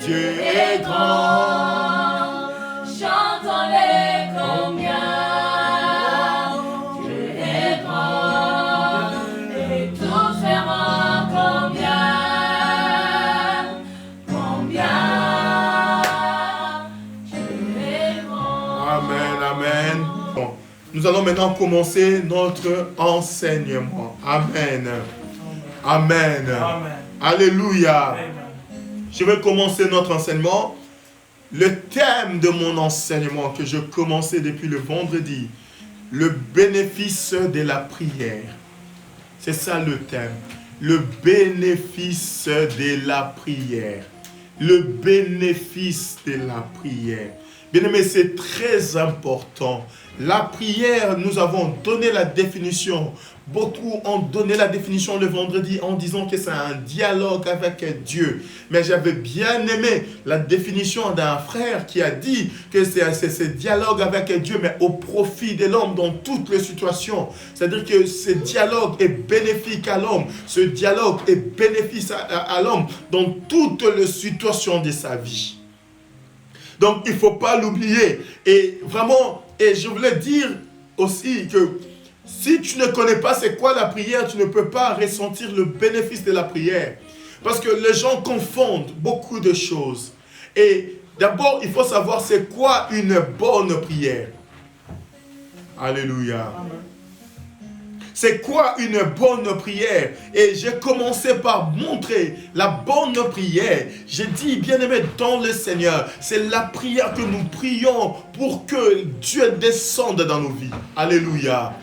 Dieu est grand. Chantons-les combien Dieu est grand. Et tous verront combien Dieu est grand. Amen, amen. Bon, nous allons maintenant commencer notre enseignement. Amen. Amen. Amen. Alléluia. Amen. Je vais commencer notre enseignement. Le thème de mon enseignement que je commençais depuis le vendredi, le bénéfice de la prière. C'est ça le thème. Le bénéfice de la prière. Le bénéfice de la prière. Bien aimé, c'est très important. La prière, nous avons donné la définition. Beaucoup ont donné la définition le vendredi en disant que c'est un dialogue avec Dieu. Mais j'avais bien aimé la définition d'un frère qui a dit que c'est ce dialogue avec Dieu, mais au profit de l'homme dans toutes les situations. C'est-à-dire que ce dialogue est bénéfique à l'homme. Ce dialogue est bénéfique à l'homme dans toutes les situations de sa vie. Donc, il ne faut pas l'oublier. Et vraiment, et je voulais dire aussi que si tu ne connais pas c'est quoi la prière, tu ne peux pas ressentir le bénéfice de la prière. Parce que les gens confondent beaucoup de choses. Et d'abord, il faut savoir c'est quoi une bonne prière. Alléluia. Amen. C'est quoi une bonne prière? Et j'ai commencé par montrer la bonne prière. J'ai dit, bien-aimé dans le Seigneur, c'est la prière que nous prions pour que Dieu descende dans nos vies. Alléluia.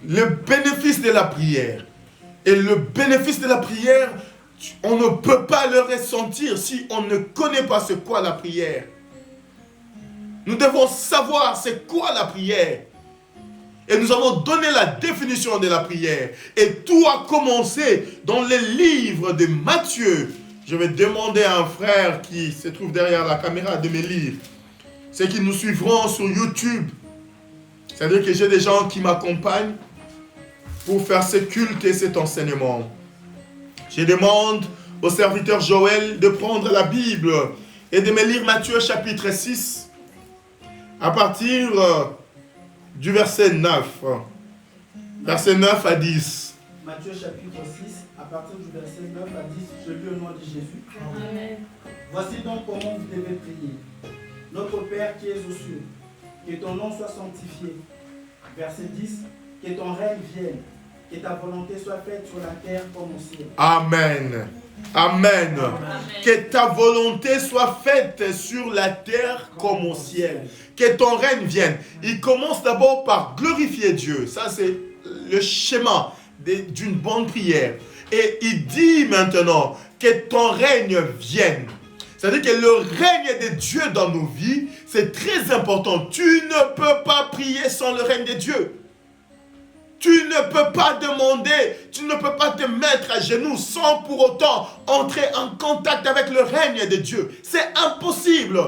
Le bénéfice de la prière. Et le bénéfice de la prière, on ne peut pas le ressentir si on ne connaît pas c'est quoi la prière. Nous devons savoir c'est quoi la prière. Et nous avons donné la définition de la prière. Et tout a commencé dans les livres de Matthieu. Je vais demander à un frère qui se trouve derrière la caméra de me lire. Ceux qui nous suivront sur YouTube. C'est-à-dire que j'ai des gens qui m'accompagnent pour faire ce culte et cet enseignement. Je demande au serviteur Joël de prendre la Bible et de me lire Matthieu chapitre 6. À partir du verset 9. Verset 9 à 10. Matthieu chapitre 6, à partir du verset 9 à 10, je lis au nom de Jésus. Amen. Voici donc comment vous devez prier. Notre Père qui es aux cieux, que ton nom soit sanctifié. Verset 10, que ton règne vienne, que ta volonté soit faite sur la terre comme au ciel. Amen. Amen. Amen. Que ta volonté soit faite sur la terre comme au ciel. Que ton règne vienne. Il commence d'abord par glorifier Dieu. Ça, c'est le schéma d'une bonne prière. Et il dit maintenant que ton règne vienne. C'est-à-dire que le règne de Dieu dans nos vies, c'est très important. Tu ne peux pas prier sans le règne de Dieu. Tu ne peux pas demander, tu ne peux pas te mettre à genoux sans pour autant entrer en contact avec le règne de Dieu. C'est impossible.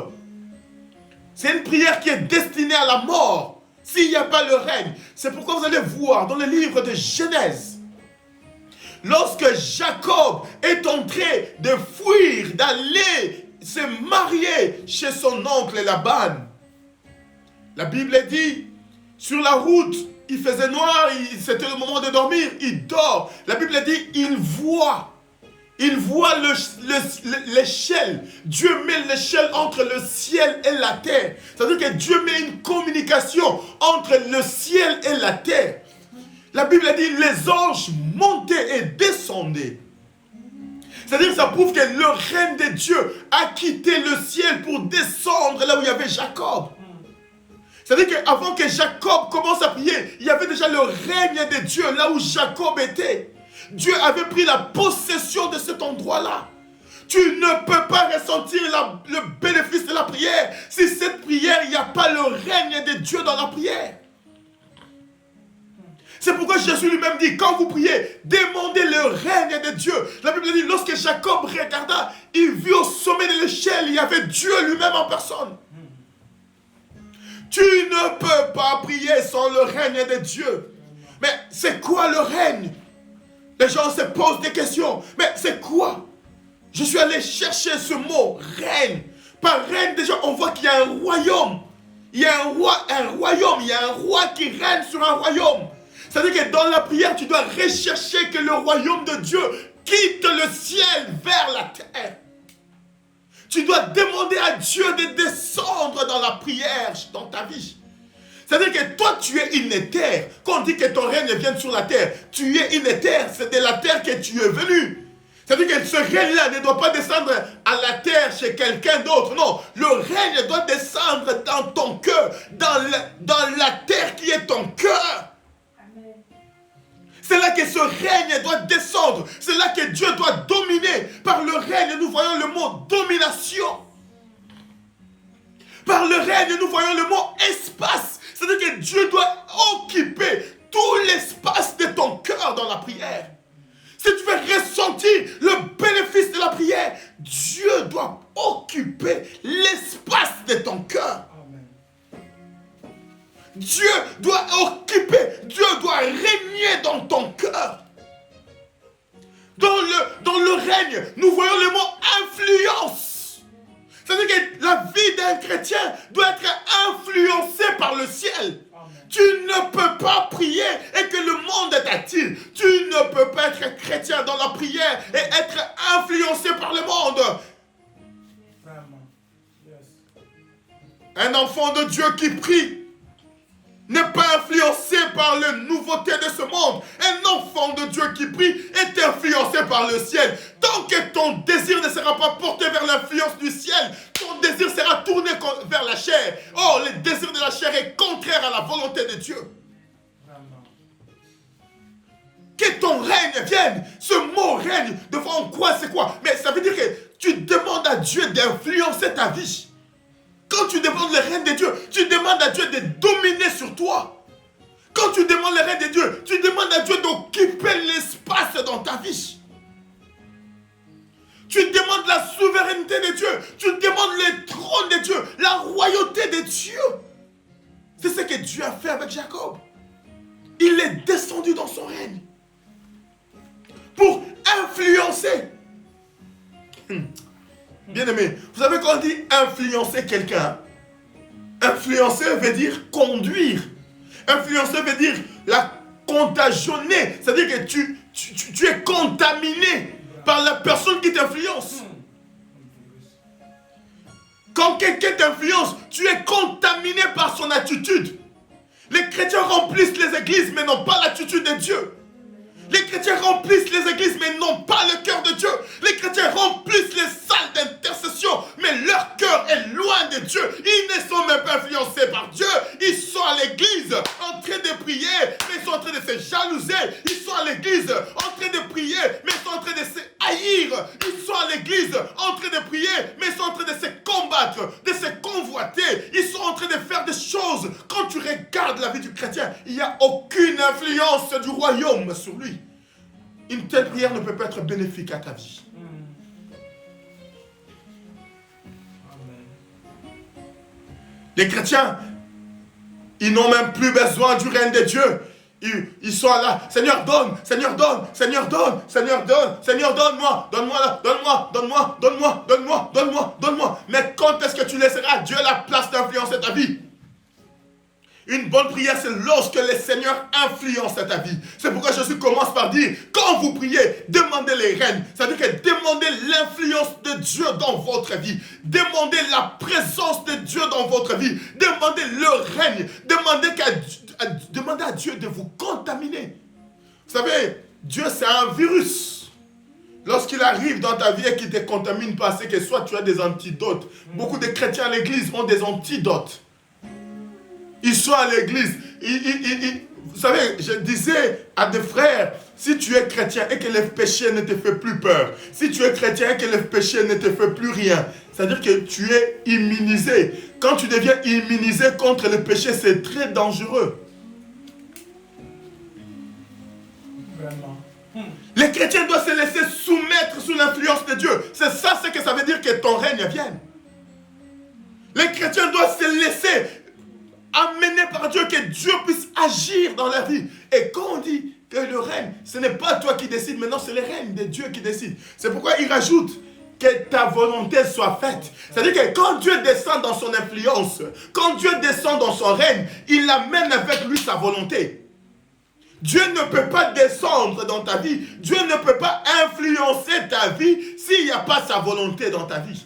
C'est une prière qui est destinée à la mort s'il n'y a pas le règne. C'est pourquoi vous allez voir dans le livre de Genèse, lorsque Jacob est en train de fuir, d'aller se marier chez son oncle Laban, la Bible dit, sur la route, il faisait noir, c'était le moment de dormir, il dort. La Bible dit, il voit l'échelle. Dieu met l'échelle entre le ciel et la terre. C'est-à-dire que Dieu met une communication entre le ciel et la terre. La Bible dit, les anges montaient et descendaient. C'est-à-dire que ça prouve que le règne de Dieu a quitté le ciel pour descendre là où il y avait Jacob. C'est-à-dire qu'avant que Jacob commence à prier, il y avait déjà le règne de Dieu là où Jacob était. Dieu avait pris la possession de cet endroit-là. Tu ne peux pas ressentir le bénéfice de la prière si cette prière, il n'y a pas le règne de Dieu dans la prière. C'est pourquoi Jésus lui-même dit, quand vous priez, demandez le règne de Dieu. La Bible dit, lorsque Jacob regarda, il vit au sommet de l'échelle, il y avait Dieu lui-même en personne. Tu ne peux pas prier sans le règne de Dieu. Mais c'est quoi le règne? Les gens se posent des questions. Mais c'est quoi? Je suis allé chercher ce mot, règne. Par règne, déjà, on voit qu'il y a un royaume. Il y a un royaume. Il y a un roi qui règne sur un royaume. C'est-à-dire que dans la prière, tu dois rechercher que le royaume de Dieu quitte le ciel vers la terre. Tu dois demander à Dieu de descendre dans la prière, dans ta vie. C'est-à-dire que toi, tu es une terre. Quand on dit que ton règne vient sur la terre, tu es une terre. C'est de la terre que tu es venu. C'est-à-dire que ce règne-là ne doit pas descendre à la terre chez quelqu'un d'autre. Non, le règne doit descendre dans ton cœur, dans la terre qui est ton cœur. C'est là que ce règne doit descendre. C'est là que Dieu doit dominer. Par le règne, nous voyons le mot domination. Par le règne, nous voyons le mot espace. C'est-à-dire que Dieu doit occuper tout l'espace de ton cœur dans la prière. Si tu veux ressentir le bénéfice de la prière, Dieu doit occuper l'espace de ton cœur. Dieu doit occuper, Dieu doit régner dans ton cœur. Dans le règne, nous voyons le mot influence. C'est-à-dire que la vie d'un chrétien doit être influencée par le ciel. Tu ne peux pas prier et que le monde t'attire. Tu ne peux pas être chrétien dans la prière et être influencé par le monde. Un enfant de Dieu qui prie n'est pas influencé par la nouveauté de ce monde. Un enfant de Dieu qui prie est influencé par le ciel. Tant que ton désir ne sera pas porté vers l'influence du ciel, ton désir sera tourné vers la chair. Oh, le désir de la chair est contraire à la volonté de Dieu. Que ton règne vienne. Ce mot règne, devant quoi, c'est quoi? Mais ça veut dire que tu demandes à Dieu d'influencer ta vie. Quand tu demandes le règne de Dieu, tu demandes à Dieu de dominer sur toi. Quand tu demandes le règne de Dieu, tu demandes à Dieu d'occuper l'espace dans ta vie. Tu demandes la souveraineté de Dieu. Tu demandes le trône de Dieu, la royauté de Dieu. C'est ce que Dieu a fait avec Jacob. Il est descendu dans son règne pour influencer. Bien-aimé, vous savez quand on dit influencer quelqu'un, influencer veut dire conduire. Influencer veut dire la contagionner. C'est-à-dire que tu es contaminé par la personne qui t'influence. Quand quelqu'un t'influence, tu es contaminé par son attitude. Les chrétiens remplissent les églises mais n'ont pas l'attitude de Dieu. Les chrétiens remplissent les églises mais n'ont pas le cœur de Dieu. Les chrétiens remplissent les salles d'intercession mais leur cœur est loin de Dieu. Ils ne sont même pas influencés par Dieu. Ils sont à l'église en train de prier mais ils sont en train de se jalouser. Ils sont à l'église en train de prier mais ils sont en train de se haïr. Ils sont à l'église en train de prier mais ils sont en train de se combattre, de se convoiter. Ils sont en train de faire des choses. Quand tu regardes la vie du chrétien, il n'y a aucune influence du royaume sur lui. Une telle prière ne peut pas être bénéfique à ta vie. Les chrétiens, ils n'ont même plus besoin du règne de Dieu. Ils sont là, Seigneur donne, Seigneur donne, Seigneur donne, Seigneur donne, Seigneur donne-moi, donne-moi là, donne-moi, donne-moi, donne-moi, donne-moi, donne-moi, donne-moi. Mais quand est-ce que tu laisseras Dieu la place d'influencer ta vie? Une bonne prière, c'est lorsque le Seigneur influence ta vie. C'est pourquoi Jésus commence par dire, quand vous priez, demandez les règnes. C'est-à-dire que demandez l'influence de Dieu dans votre vie. Demandez la présence de Dieu dans votre vie. Demandez le règne. Demandez à Dieu de vous contaminer. Vous savez, Dieu c'est un virus. Lorsqu'il arrive dans ta vie et qu'il ne te contamine pas, c'est que soit tu as des antidotes. Beaucoup de chrétiens à l'église ont des antidotes. Ils sont à l'église. Vous savez, je disais à des frères, si tu es chrétien et que le péché ne te fait plus peur, si tu es chrétien et que le péché ne te fait plus rien, c'est-à-dire que tu es immunisé. Quand tu deviens immunisé contre le péché, c'est très dangereux. Vraiment. Les chrétiens doivent se laisser soumettre sous l'influence de Dieu. C'est ça ce que ça veut dire que ton règne vienne. Les chrétiens doivent se laisser amener par Dieu, que Dieu puisse agir dans la vie. Et quand on dit que le règne, ce n'est pas toi qui décides, maintenant c'est le règne de Dieu qui décide. C'est pourquoi il rajoute que ta volonté soit faite. C'est-à-dire que quand Dieu descend dans son influence, quand Dieu descend dans son règne, il amène avec lui sa volonté. Dieu ne peut pas descendre dans ta vie, Dieu ne peut pas influencer ta vie s'il n'y a pas sa volonté dans ta vie.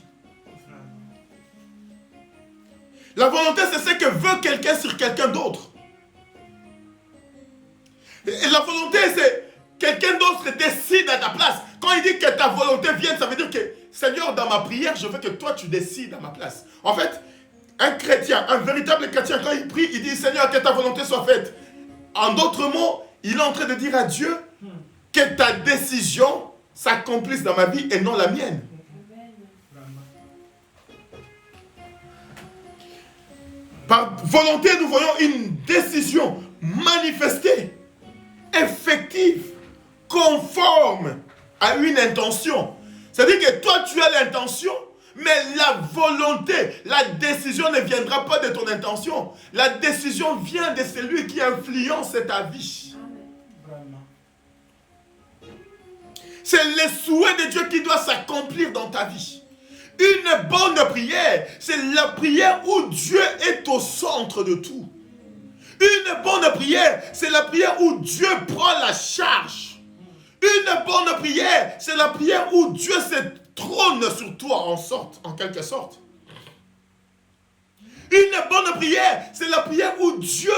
La volonté, c'est ce que veut quelqu'un sur quelqu'un d'autre. Et la volonté, c'est quelqu'un d'autre décide à ta place. Quand il dit que ta volonté vienne, ça veut dire que, Seigneur, dans ma prière, je veux que toi, tu décides à ma place. En fait, un chrétien, un véritable chrétien, quand il prie, il dit, Seigneur, que ta volonté soit faite. En d'autres mots, il est en train de dire à Dieu que ta décision s'accomplisse dans ma vie et non la mienne. Par volonté, nous voyons une décision manifestée, effective, conforme à une intention. C'est-à-dire que toi, tu as l'intention, mais la volonté, la décision ne viendra pas de ton intention. La décision vient de celui qui influence ta vie. C'est le souhait de Dieu qui doit s'accomplir dans ta vie. Une bonne prière, c'est la prière où Dieu est au centre de tout. Une bonne prière, c'est la prière où Dieu prend la charge. Une bonne prière, c'est la prière où Dieu se trône sur toi en quelque sorte. Une bonne prière, c'est la prière où Dieu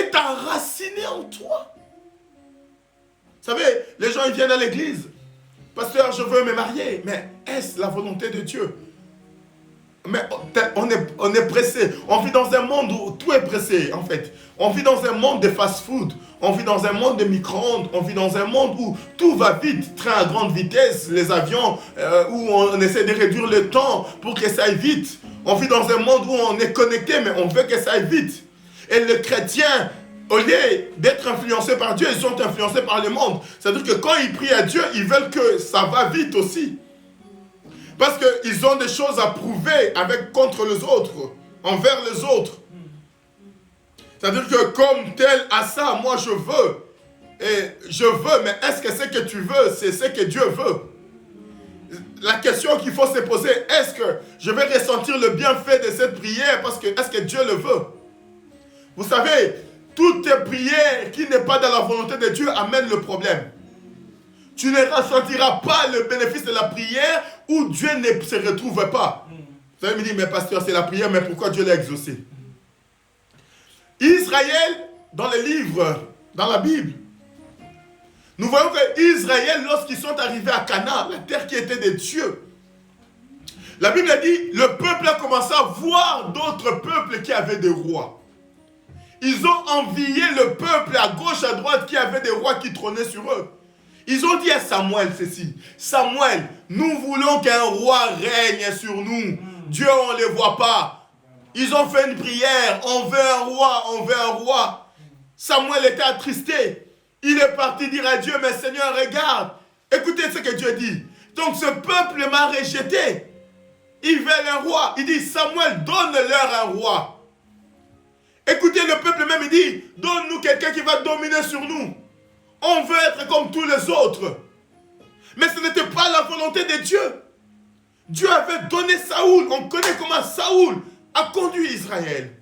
est enraciné en toi. Vous savez, les gens ils viennent à l'église. Pasteur, je veux me marier. Mais est-ce la volonté de Dieu? Mais on est pressé. On vit dans un monde où tout est pressé, en fait. On vit dans un monde de fast-food. On vit dans un monde de micro-ondes. On vit dans un monde où tout va vite. Train à grande vitesse, les avions, où on essaie de réduire le temps pour que ça aille vite. On vit dans un monde où on est connecté, mais on veut que ça aille vite. Et le chrétien, au lieu d'être influencé par Dieu, ils sont influencés par le monde. C'est-à-dire que quand ils prient à Dieu, ils veulent que ça va vite aussi. Parce qu'ils ont des choses à prouver contre les autres, envers les autres. C'est-à-dire que comme tel a ça, moi je veux. Et je veux, mais est-ce que ce que tu veux, c'est ce que Dieu veut? La question qu'il faut se poser, est-ce que je vais ressentir le bienfait de cette prière parce que est-ce que Dieu le veut? Vous savez, toute prière qui n'est pas dans la volonté de Dieu amène le problème. Tu ne ressentiras pas le bénéfice de la prière où Dieu ne se retrouve pas. Vous allez me dire, mais pasteur, c'est la prière, mais pourquoi Dieu l'a exaucé? Israël, dans les livres, dans la Bible, nous voyons que Israël, lorsqu'ils sont arrivés à Canaan, la terre qui était de Dieu, la Bible a dit, le peuple a commencé à voir d'autres peuples qui avaient des rois. Ils ont envié le peuple à gauche, à droite, qui avait des rois qui trônaient sur eux. Ils ont dit à Samuel ceci, Samuel, nous voulons qu'un roi règne sur nous. Dieu, on ne le voit pas. Ils ont fait une prière, on veut un roi, on veut un roi. Samuel était attristé. Il est parti dire à Dieu, mais Seigneur, regarde. Écoutez ce que Dieu dit. Donc ce peuple m'a rejeté. Ils veulent un roi. Il dit, Samuel, donne-leur un roi. Écoutez, le peuple même, il dit, donne-nous quelqu'un qui va dominer sur nous. On veut être comme tous les autres. Mais ce n'était pas la volonté de Dieu. Dieu avait donné Saoul. On connaît comment Saoul a conduit Israël.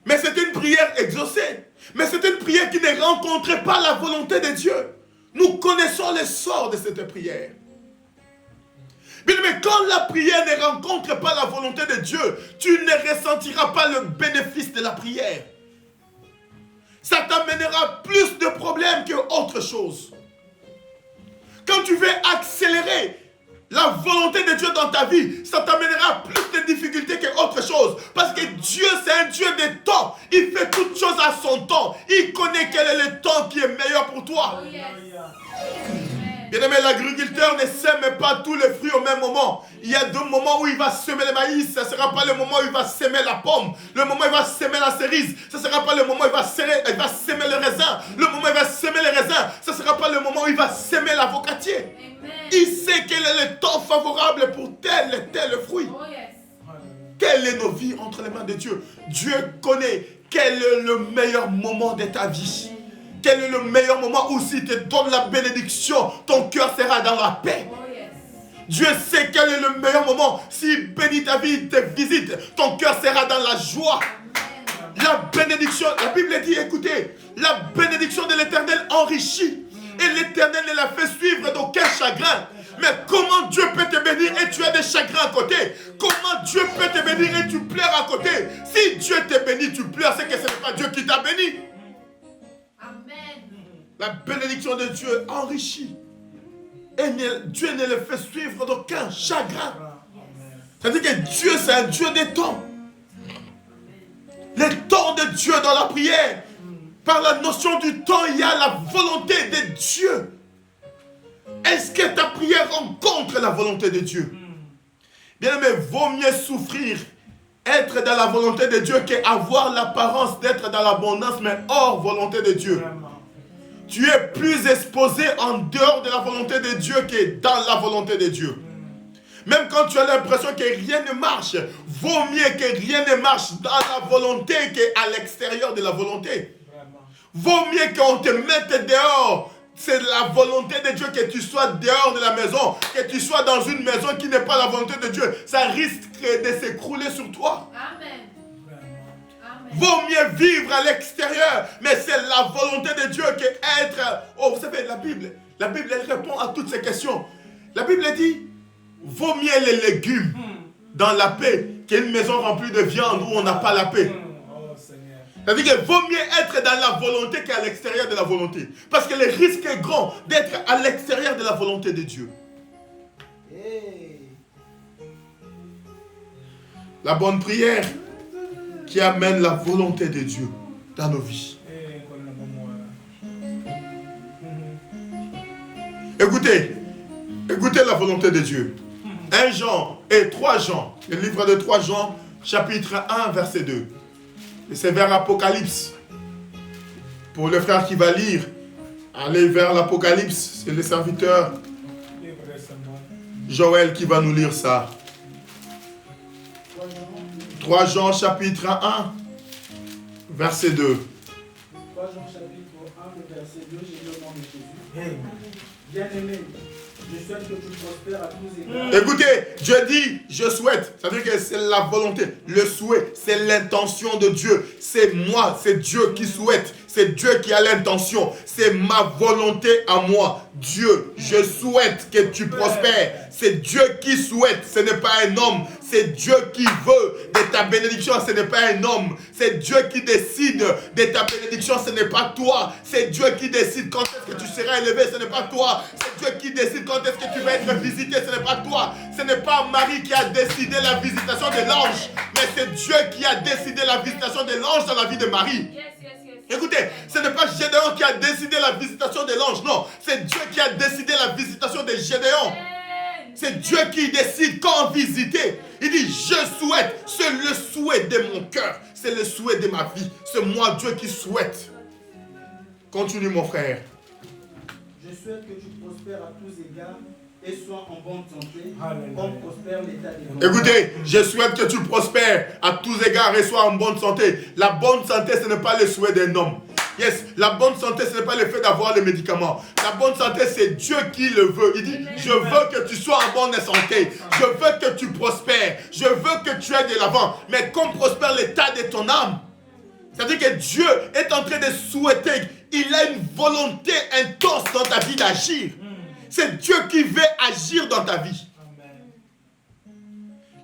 Mais c'était une prière exaucée. Mais c'était une prière qui ne rencontrait pas la volonté de Dieu. Nous connaissons le sort de cette prière. Mais quand la prière ne rencontre pas la volonté de Dieu, tu ne ressentiras pas le bénéfice de la prière. Ça t'amènera plus de problèmes qu'autre chose. Quand tu veux accélérer la volonté de Dieu dans ta vie, ça t'amènera plus de difficultés qu'autre chose. Parce que Dieu, c'est un Dieu de temps. Il fait toutes choses à son temps. Il connaît quel est le temps qui est meilleur pour toi. Oh, yes. Bien-aimé, l'agriculteur ne sème pas tous les fruits au même moment. Il y a deux moments où il va semer le maïs. Ce ne sera pas le moment où il va semer la pomme. Le moment où il va semer la cerise. Ce ne sera pas le moment où il va semer le raisin. Le moment où il va semer le raisin. Ce ne sera pas le moment où il va semer l'avocatier. Amen. Il sait quel est le temps favorable pour tel et tel fruit. Oh, yes. Quelle est nos vies entre les mains de Dieu? Dieu connaît quel est le meilleur moment de ta vie? Quel est le meilleur moment où si tu donnes la bénédiction, ton cœur sera dans la paix? Dieu sait quel est le meilleur moment. S'il bénit ta vie, te visite, ton cœur sera dans la joie. La bénédiction, la Bible dit, écoutez, la bénédiction de l'Éternel enrichit. Et l'Éternel ne la fait suivre d'aucun chagrin. Mais comment Dieu peut te bénir et tu as des chagrins à côté? Comment Dieu peut te bénir et tu pleures à côté? Si Dieu te bénit, tu pleures, c'est que ce n'est pas Dieu qui t'a béni. Amen. La bénédiction de Dieu enrichit. Et Dieu ne le fait suivre d'aucun chagrin. C'est-à-dire que Dieu, c'est un Dieu des temps. Les temps de Dieu dans la prière. Par la notion du temps, il y a la volonté de Dieu. Est-ce que ta prière rencontre la volonté de Dieu? Bien aimé, vaut mieux souffrir, être dans la volonté de Dieu qu'avoir l'apparence d'être dans l'abondance, mais hors volonté de Dieu. Tu es plus exposé en dehors de la volonté de Dieu que dans la volonté de Dieu. Même quand tu as l'impression que rien ne marche, vaut mieux que rien ne marche dans la volonté qu'à l'extérieur de la volonté. Vaut mieux qu'on te mette dehors. C'est la volonté de Dieu que tu sois dehors de la maison, que tu sois dans une maison qui n'est pas la volonté de Dieu. Ça risque de s'écrouler sur toi. Amen. Vaut mieux vivre à l'extérieur, mais c'est la volonté de Dieu que être... Oh, vous savez, la Bible, elle répond à toutes ces questions. La Bible dit, vaut mieux les légumes dans la paix qu'une maison remplie de viande où on n'a pas la paix. C'est-à-dire qu'il vaut mieux être dans la volonté qu'à l'extérieur de la volonté. Parce que le risque est grand d'être à l'extérieur de la volonté de Dieu. La bonne prière qui amène la volonté de Dieu dans nos vies. Écoutez la volonté de Dieu. 1 Jean et 3 Jean, le livre de 3 Jean, chapitre 1, verset 2. Et c'est vers l'Apocalypse. Pour le frère qui va lire, allez vers l'Apocalypse. C'est le serviteur Joël qui va nous lire ça. 3 Jean chapitre 1, verset 2. 3 Jean chapitre 1, verset 2, j'ai le nom de Jésus. Bien-aimé, je souhaite que tu prospères à tous égards. Écoutez, Dieu dit, je souhaite. Ça veut dire que c'est la volonté, le souhait, c'est l'intention de Dieu. C'est moi, c'est Dieu qui souhaite. C'est Dieu qui a l'intention. C'est ma volonté à moi. Dieu, je souhaite que tu prospères. C'est Dieu qui souhaite. Ce n'est pas un homme. C'est Dieu qui veut de ta bénédiction. Ce n'est pas un homme. C'est Dieu qui décide de ta bénédiction. Ce n'est pas toi. C'est Dieu qui décide quand est-ce que tu seras élevé. Ce n'est pas toi. C'est Dieu qui décide quand est-ce que tu vas être visité. Ce n'est pas toi. Ce n'est pas Marie qui a décidé la visitation de l'ange. Mais c'est Dieu qui a décidé la visitation de l'ange dans la vie de Marie. Écoutez, ce n'est pas Gédéon qui a décidé la visitation de l'ange, non. C'est Dieu qui a décidé la visitation de Gédéon. C'est Dieu qui décide quand visiter. Il dit, je souhaite, c'est le souhait de mon cœur. C'est le souhait de ma vie. C'est moi, Dieu, qui souhaite. Continue, mon frère. Je souhaite que tu prospères à tous égards et sois en bonne santé, comme prospère l'état des hommes. Écoutez, je souhaite que tu prospères à tous égards et sois en bonne santé. La bonne santé, ce n'est pas le souhait d'un homme. Yes, la bonne santé, ce n'est pas le fait d'avoir les médicaments. La bonne santé, c'est Dieu qui le veut. Il dit, je veux que tu sois en bonne santé. Je veux que tu prospères. Je veux que tu ailles de l'avant. Mais comme prospère l'état de ton âme, c'est-à-dire que Dieu est en train de souhaiter. Il a une volonté intense dans ta vie d'agir. C'est Dieu qui veut agir dans ta vie.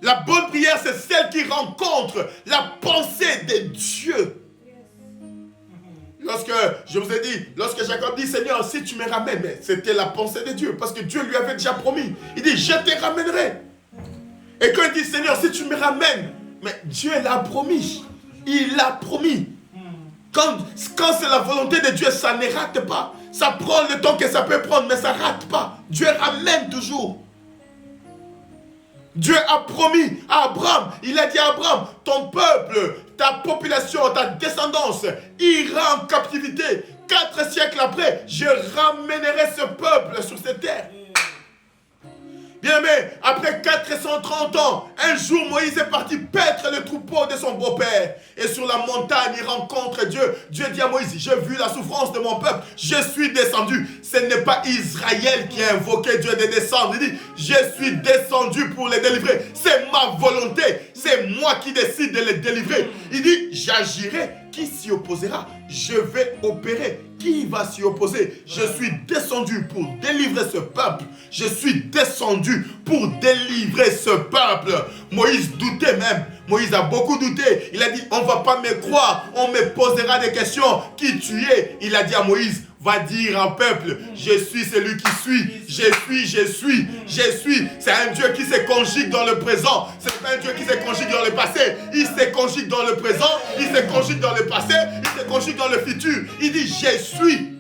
La bonne prière, c'est celle qui rencontre la pensée de Dieu. Lorsque, je vous ai dit, lorsque Jacob dit, Seigneur, si tu me ramènes, mais c'était la pensée de Dieu, parce que Dieu lui avait déjà promis. Il dit, je te ramènerai. Et quand il dit, Seigneur, si tu me ramènes, mais Dieu l'a promis. Il l'a promis. Quand c'est la volonté de Dieu, ça ne rate pas. Ça prend le temps que ça peut prendre, mais ça ne rate pas. Dieu ramène toujours. Dieu a promis à Abraham, il a dit à Abraham, ton peuple, ta population, ta descendance ira en captivité. 4 siècles après, je ramènerai ce peuple sur cette terre. Bien aimé, après 430 ans, un jour Moïse est parti paître le troupeau troupeaux de son beau-père. Et sur la montagne, il rencontre Dieu. Dieu dit à Moïse, j'ai vu la souffrance de mon peuple, je suis descendu. Ce n'est pas Israël qui a invoqué Dieu de descendre. Il dit, je suis descendu pour les délivrer. C'est ma volonté, c'est moi qui décide de les délivrer. Il dit, j'agirai. Qui s'y opposera? Je vais opérer. Qui va s'y opposer? Je suis descendu pour délivrer ce peuple. Je suis descendu pour délivrer ce peuple. Moïse doutait même. Moïse a beaucoup douté. Il a dit, on ne va pas me croire. On me posera des questions. Qui tu es? Il a dit à Moïse, va dire au peuple, je suis celui qui suis. Je suis. C'est un Dieu qui se conjugue dans le présent. C'est pas un Dieu qui se conjugue dans le passé. Il se conjugue dans le présent. Il se conjugue dans le passé. Il se conjugue dans le futur. Il dit, je suis.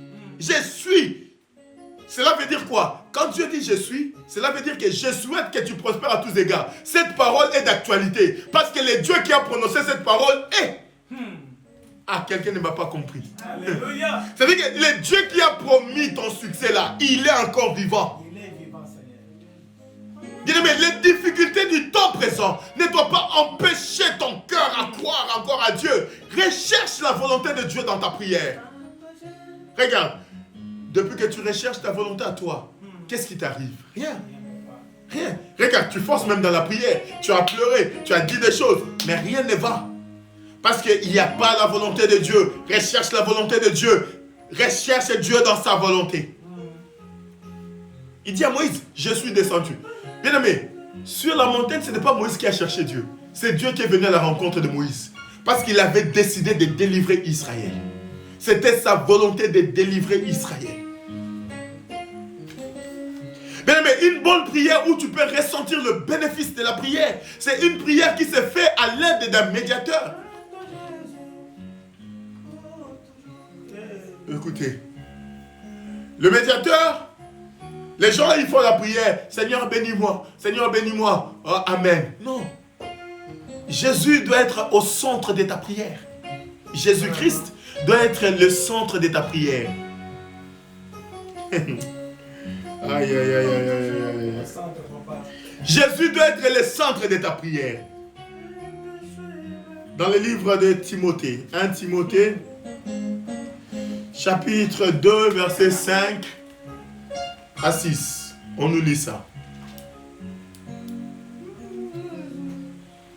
Cela veut dire quoi? Quand Dieu dit je suis, cela veut dire que je souhaite que tu prospères à tous égards. Cette parole est d'actualité. Parce que le Dieu qui a prononcé cette parole est. Ah, quelqu'un ne m'a pas compris. Alléluia. C'est-à-dire que le Dieu qui a promis ton succès là, il est encore vivant. Il est vivant, Seigneur. Bien-aimé, les difficultés du temps présent ne doivent pas empêcher ton cœur à croire encore à Dieu. Recherche la volonté de Dieu dans ta prière. Regarde, depuis que tu recherches ta volonté à toi, qu'est-ce qui t'arrive? Rien. Regarde, tu forces même dans la prière. Tu as pleuré, tu as dit des choses, mais rien ne va. Parce qu'il n'y a pas la volonté de Dieu. Recherche la volonté de Dieu. Recherche Dieu dans sa volonté. Il dit à Moïse, je suis descendu. Bien aimé, sur la montagne, ce n'est pas Moïse qui a cherché Dieu. C'est Dieu qui est venu à la rencontre de Moïse. Parce qu'il avait décidé de délivrer Israël. C'était sa volonté de délivrer Israël. Bien aimé, une bonne prière où tu peux ressentir le bénéfice de la prière, c'est une prière qui se fait à l'aide d'un médiateur. Écoutez, le médiateur, les gens ils font la prière, Seigneur bénis-moi, Seigneur bénis-moi, oh, Amen. Non, Jésus doit être au centre de ta prière. Jésus-Christ doit être le centre de ta prière. Aïe, aïe, aïe, aïe, aïe, aïe. Jésus doit être le centre de ta prière. Dans le livre de Timothée, 1 Timothée, chapitre 2, verset 5 à 6. On nous lit ça.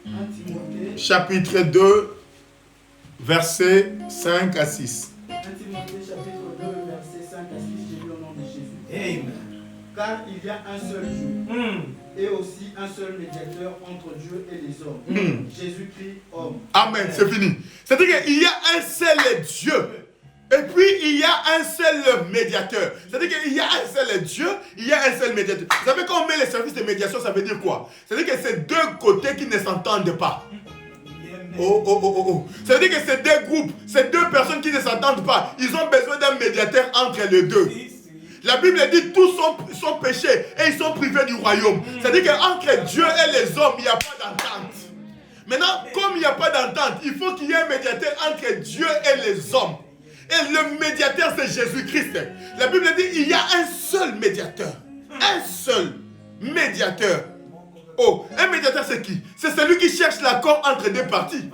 1 Timothée, Chapitre 2, verset 5 à 6. 1 Timothée, chapitre 2, verset 5 à 6, j'ai lu au nom de Jésus. Amen. Car il y a un seul Dieu, et aussi un seul médiateur entre Dieu et les hommes, Jésus-Christ, homme. Amen, c'est fini. C'est-à-dire qu'il y a un seul Dieu. Et puis, il y a un seul médiateur. C'est-à-dire qu'il y a un seul Dieu, il y a un seul médiateur. Vous savez, quand on met les services de médiation, ça veut dire quoi? C'est-à-dire que c'est deux côtés qui ne s'entendent pas. Oh. Ça veut dire que c'est deux groupes, c'est deux personnes qui ne s'entendent pas. Ils ont besoin d'un médiateur entre les deux. La Bible dit tous sont péchés et ils sont privés du royaume. C'est-à-dire qu'entre Dieu et les hommes, il n'y a pas d'entente. Maintenant, comme il n'y a pas d'entente, il faut qu'il y ait un médiateur entre Dieu et les hommes. Et le médiateur, c'est Jésus-Christ. La Bible dit il y a un seul médiateur. Un seul médiateur. Oh, un médiateur, c'est qui? C'est celui qui cherche l'accord entre deux parties.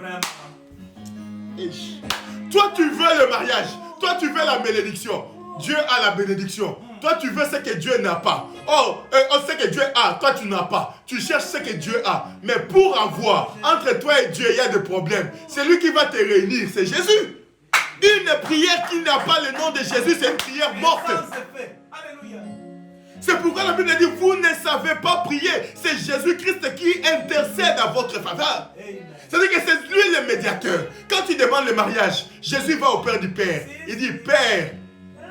Toi, tu veux le mariage. Toi, tu veux la bénédiction. Dieu a la bénédiction. Toi, tu veux ce que Dieu n'a pas. Oh, ce que Dieu a, toi, tu n'as pas. Tu cherches ce que Dieu a. Mais pour avoir, entre toi et Dieu, il y a des problèmes. Celui qui va te réunir, c'est Jésus. Une prière qui n'a pas le nom de Jésus, c'est une prière morte. C'est pourquoi la Bible dit, vous ne savez pas prier. C'est Jésus-Christ qui intercède à votre faveur. C'est-à-dire que c'est lui le médiateur. Quand tu demandes le mariage, Jésus va au Père du Père. Il dit, Père,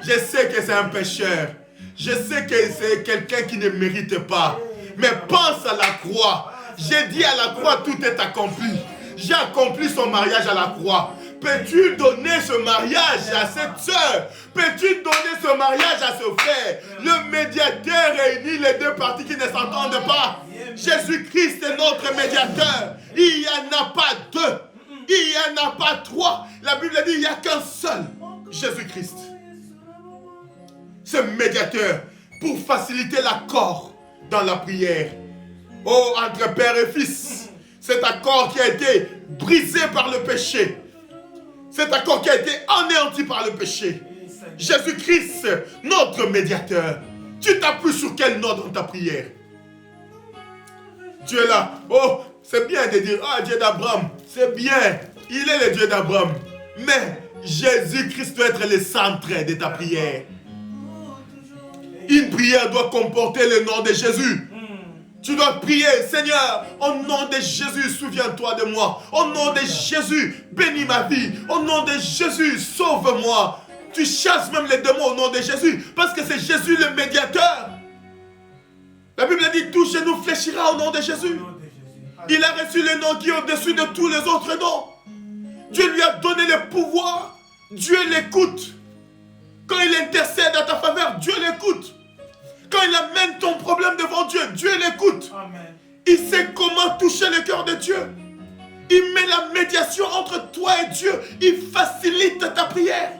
je sais que c'est un pécheur. Je sais que c'est quelqu'un qui ne mérite pas. Mais pense à la croix. J'ai dit à la croix, tout est accompli. J'ai accompli son mariage à la croix. Peux-tu donner ce mariage à cette soeur? Peux-tu donner ce mariage à ce frère? Le médiateur réunit les deux parties qui ne s'entendent pas. Jésus-Christ est notre médiateur. Il n'y en a pas deux. Il n'y en a pas trois. La Bible dit il n'y a qu'un seul. Jésus-Christ. Ce médiateur pour faciliter l'accord dans la prière. Oh, entre père et fils. Cet accord qui a été brisé par le péché. Cet accord qui a été anéanti par le péché. Jésus-Christ, notre médiateur. Tu t'appuies sur quel nom dans ta prière? Tu es là. Oh, c'est bien de dire, ah, Dieu d'Abraham. C'est bien. Il est le Dieu d'Abraham. Mais Jésus-Christ doit être le centre de ta prière. Une prière doit comporter le nom de Jésus. Tu dois prier, Seigneur, au nom de Jésus, souviens-toi de moi. Au nom de Jésus, bénis ma vie. Au nom de Jésus, sauve-moi. Tu chasses même les démons au nom de Jésus, parce que c'est Jésus le médiateur. La Bible dit, tout genou fléchira au nom de Jésus. Il a reçu le nom qui est au-dessus de tous les autres noms. Dieu lui a donné le pouvoir. Dieu l'écoute. Quand il intercède à ta faveur, Dieu l'écoute. Quand il amène ton problème devant Dieu, Dieu l'écoute. Il sait comment toucher le cœur de Dieu. Il met la médiation entre toi et Dieu. Il facilite ta prière.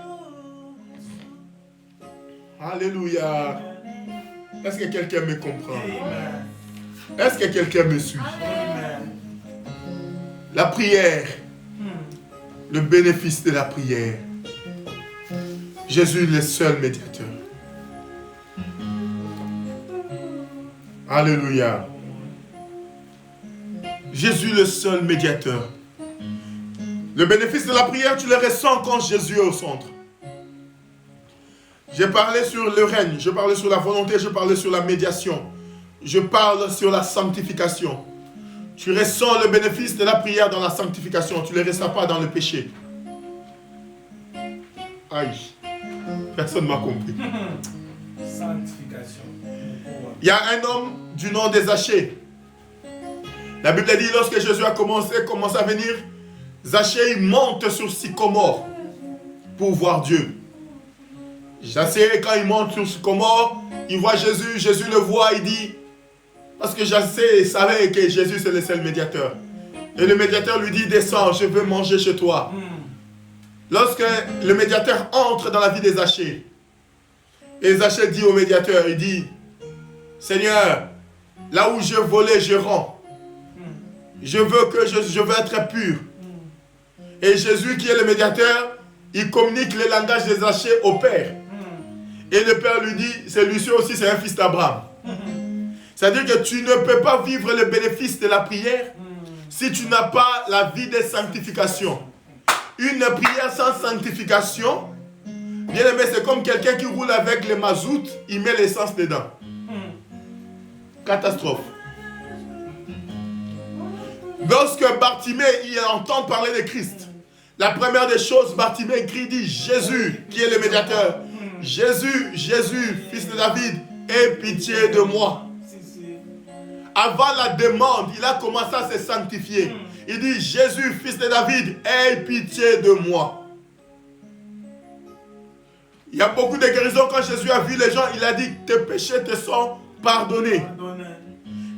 Alléluia. Est-ce que quelqu'un me comprend? Est-ce que quelqu'un me suit? La prière. Le bénéfice de la prière. Jésus est le seul médiateur. Alléluia. Jésus le seul médiateur. Le bénéfice de la prière, tu le ressens quand Jésus est au centre. J'ai parlé sur le règne, je parlais sur la volonté, je parlais sur la médiation. Je parle sur la sanctification. Tu ressens le bénéfice de la prière dans la sanctification. Tu ne le ressens pas dans le péché. Aïe. Personne ne m'a compris. Sanctification. Il y a un homme du nom de Zachée. La Bible dit, lorsque Jésus a commencé à venir, Zachée il monte sur Sycomore pour voir Dieu. Zachée, quand il monte sur Sycomore, il voit Jésus, Jésus le voit, il dit, parce que Zachée savait que Jésus c'est le seul médiateur. Et le médiateur lui dit, descends, je veux manger chez toi. Lorsque le médiateur entre dans la vie de Zachée, et Zachée dit au médiateur, il dit, Seigneur, là où je volais, je rends. Je veux être pur. Et Jésus qui est le médiateur, il communique le langage de Zachée au Père. Et le Père lui dit, celui-ci aussi c'est un fils d'Abraham. C'est-à-dire que tu ne peux pas vivre le bénéfice de la prière si tu n'as pas la vie de sanctification. Une prière sans sanctification, bien aimé, c'est comme quelqu'un qui roule avec le mazout, il met l'essence dedans. Catastrophe. Lorsque Bartimée il entend parler de Christ, la première des choses, Bartimée crie, dit Jésus qui est le médiateur. Jésus, Jésus, fils de David, aie pitié de moi. Avant la demande, il a commencé à se sanctifier. Il dit Jésus, fils de David, aie pitié de moi. Il y a beaucoup de guérisons. Quand Jésus a vu les gens, il a dit tes péchés te sont pardonnés.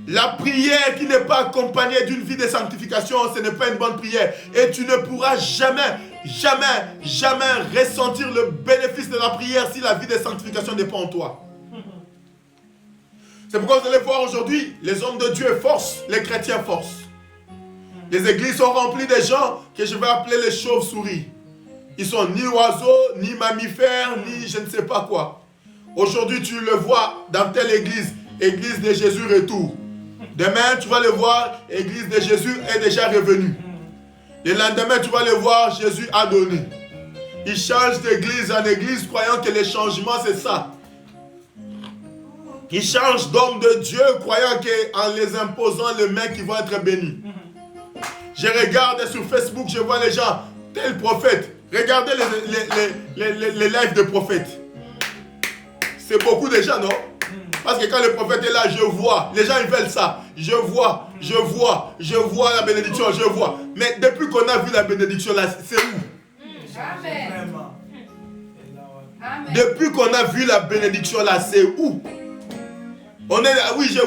La prière qui n'est pas accompagnée d'une vie de sanctification, ce n'est pas une bonne prière. Et tu ne pourras jamais, jamais, jamais ressentir le bénéfice de la prière si la vie de sanctification n'est pas en toi. C'est pourquoi vous allez voir aujourd'hui, les hommes de Dieu forcent, les chrétiens forcent. Les églises sont remplies de gens que je vais appeler les chauves-souris. Ils sont ni oiseaux, ni mammifères, ni je ne sais pas quoi. Aujourd'hui, tu le vois dans telle église, église de Jésus retour. Demain, tu vas le voir, église de Jésus est déjà revenue. Le lendemain, tu vas le voir, Jésus a donné. Ils changent d'église en église, croyant que le changement, c'est ça. Ils changent d'homme de Dieu, croyant qu'en les imposant les mains, ils vont être bénis. Je regarde sur Facebook, je vois les gens, tel prophète. Regardez les lives de prophètes. C'est beaucoup de gens, non? Parce que quand le prophète est là, je vois. Les gens, ils veulent ça. Je vois la bénédiction, je vois. Mais depuis qu'on a vu la bénédiction là, c'est où? Amen. Depuis qu'on a vu la bénédiction là, c'est où? On est là, oui, je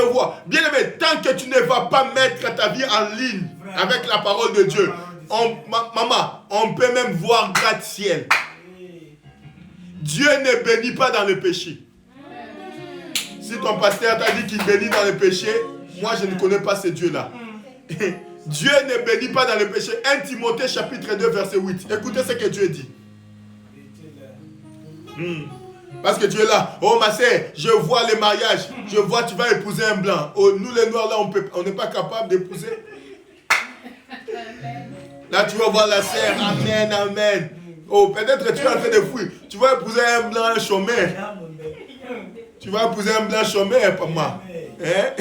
vois. Bien aimé, tant que tu ne vas pas mettre ta vie en ligne avec la parole de Dieu, maman, on peut même voir gratte-ciel. Dieu ne bénit pas dans le péché. Si ton pasteur t'a dit qu'il bénit dans le péché, moi je ne connais pas ce Dieu-là. Dieu ne bénit pas dans le péché. 1 Timothée chapitre 2 verset 8. Écoutez ce que Dieu dit. Parce que Dieu est là. Oh ma sœur, je vois les mariages. Je vois tu vas épouser un blanc. Oh, nous les noirs là, on n'est pas capable d'épouser. Là tu vas voir la sœur. Amen, amen. Oh, peut-être que tu es en train de fouiller. Tu vas épouser un blanc, un chômeur. Tu vas épouser un blanc chômeur, pas moi. Hein?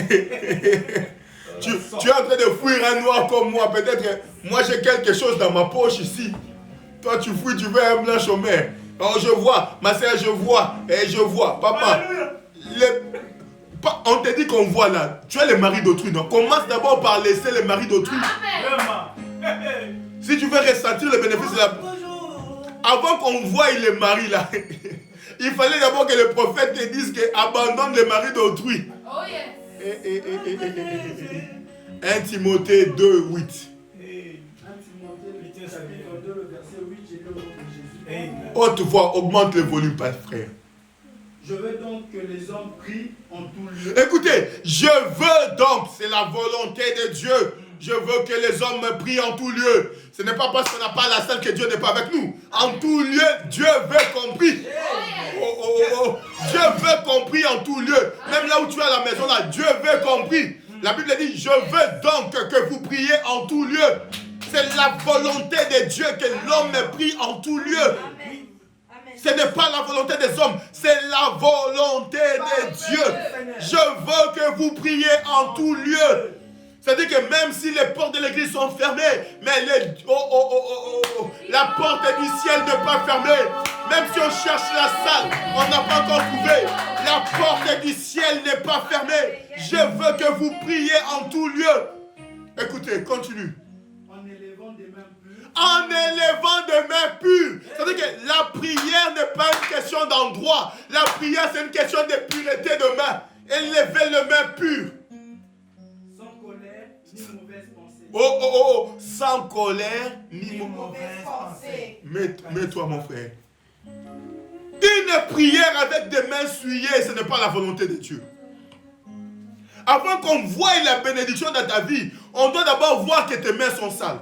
Tu es en train de fouiller un noir comme moi. Peut-être que moi j'ai quelque chose dans ma poche ici. Toi tu fouilles, tu veux un blanc chômeur. Oh, je vois, ma soeur, je vois. Et je vois. Papa, on te dit qu'on voit là. Tu es le mari d'autrui, non? Commence d'abord par laisser le mari d'autrui. Si tu veux ressentir le bénéfice de la... Avant qu'on voie le mari là, il fallait d'abord que le prophète te dise que abandonne le mari d'autrui. Oh yes. 1 Timothée 2, 8. 1 Timothée chapitre 2, le verset 8, j'ai lu au nom de Jésus. Haute voix, augmente le volume, pas frère. Je veux donc que les hommes prient en tout lieu. Écoutez, je veux donc, c'est la volonté de Dieu. Je veux que les hommes me prient en tout lieu. Ce n'est pas parce qu'on n'a pas la salle que Dieu n'est pas avec nous. En tout lieu, Dieu veut qu'on prie. Dieu veut qu'on prie en tout lieu. Même là où tu es à la maison, là, Dieu veut qu'on prie. La Bible dit, je veux donc que vous priez en tout lieu. C'est la volonté de Dieu que l'homme me prie en tout lieu. Ce n'est pas la volonté des hommes, c'est la volonté de Dieu. Je veux que vous priez en tout lieu. C'est-à-dire que même si les portes de l'église sont fermées, mais la porte du ciel n'est pas fermée. Même si on cherche la salle, on n'a pas encore trouvé. La porte du ciel n'est pas fermée. Je veux que vous priez en tout lieu. Écoutez, continue. En élevant des mains pures. En élevant des mains pures. C'est-à-dire que la prière n'est pas une question d'endroit. La prière, c'est une question de pureté de main. Élever les mains pures. Sans colère ni mauvaise pensée. Mets-toi mon frère. Une prière avec des mains souillées, ce n'est pas la volonté de Dieu. Avant qu'on voie la bénédiction dans ta vie, on doit d'abord voir que tes mains sont sales.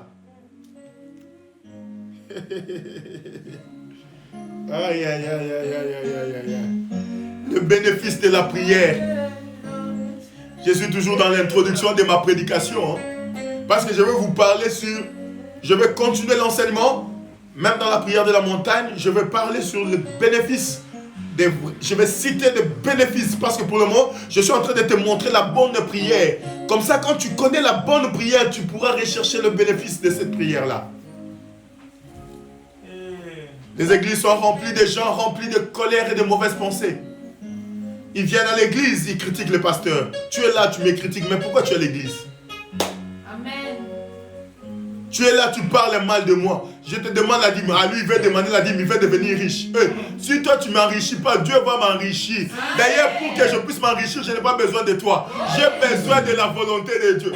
Aïe, aïe, aïe, aïe, aïe, aïe, aïe. Le bénéfice de la prière. Je suis toujours dans l'introduction de ma prédication. Parce que je vais vous parler sur... Je vais continuer l'enseignement. Même dans la prière de la montagne, je vais parler sur le bénéfice. Je vais citer des bénéfices. Parce que pour le moment, je suis en train de te montrer la bonne prière. Comme ça, quand tu connais la bonne prière, tu pourras rechercher le bénéfice de cette prière-là. Les églises sont remplies de gens remplis de colère et de mauvaises pensées. Ils viennent à l'église, ils critiquent le pasteur. Tu es là, tu me critiques, mais pourquoi tu es à l'église? Tu es là, tu parles mal de moi. Je te demande la dîme. Ah, lui, il veut demander la dîme, il veut devenir riche. Si toi, tu ne m'enrichis pas, Dieu va m'enrichir. D'ailleurs, pour que je puisse m'enrichir, je n'ai pas besoin de toi. J'ai besoin de la volonté de Dieu.